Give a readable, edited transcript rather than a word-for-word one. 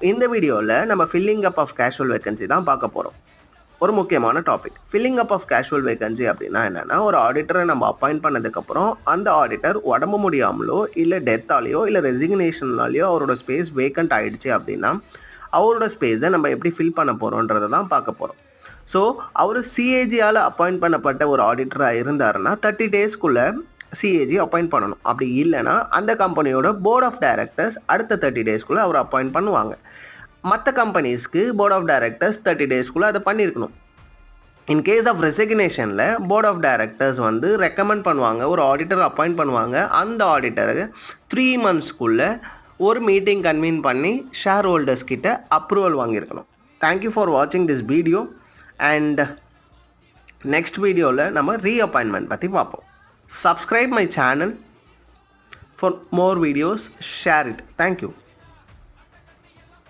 இந்த வீடியோவில் நம்ம filling up of casual vacancy தான் பார்க்க போகிறோம். ஒரு முக்கியமான topic. Filling up of casual vacancy அப்படின்னா என்னென்னா, ஒரு ஆடிட்டரை நம்ம அப்பாயிண்ட் பண்ணதுக்கப்புறம் அந்த ஆடிட்டர் உடம்பு முடியாமலோ இல்லை டெத்தாலேயோ இல்லை ரெசிக்னேஷன்னாலேயோ அவரோட ஸ்பேஸ் வேக்கண்ட் ஆகிடுச்சு அப்படின்னா அவரோட ஸ்பேஸை நம்ம எப்படி ஃபில் பண்ண போகிறோன்றதை தான் பார்க்க போகிறோம். ஸோ அவர் சிஏஜியால் அப்பாயிண்ட் பண்ணப்பட்ட ஒரு ஆடிட்டராக இருந்தாருன்னா 30 டேஸ்க்குள்ளே சிஏஜி அப்பாயிண்ட் பண்ணணும். அப்படி இல்லைன்னா அந்த கம்பெனியோட போர்ட் ஆஃப் டைரக்டர்ஸ் அடுத்த 30 டேஸ்க்குள்ளே அவர் அப்பாயிண்ட் பண்ணுவாங்க. மற்ற கம்பெனிஸ்க்கு போர்ட் ஆஃப் டைரக்டர்ஸ் 30 டேஸ்க்குள்ளே அதை பண்ணியிருக்கணும். இன் கேஸ் ஆஃப் ரெசிக்னேஷனில் போர்ட் ஆஃப் டைரக்டர்ஸ் ரெக்கமெண்ட் பண்ணுவாங்க, ஒரு ஆடிட்டர் அப்பாயிண்ட் பண்ணுவாங்க. அந்த ஆடிட்டருக்கு 3 மந்த்ஸ்க்குள்ளே ஒரு மீட்டிங் கன்வீன் பண்ணி ஷேர் ஹோல்டர்ஸ் கிட்ட அப்ரூவல் வாங்கியிருக்கணும். தேங்க்யூ ஃபார் வாட்சிங் திஸ் வீடியோ அண்ட் நெக்ஸ்ட் வீடியோவில் நம்ம ரீஅப்பாயின்மெண்ட் பற்றி பார்ப்போம். Subscribe my channel for more videos. Share it. Thank you.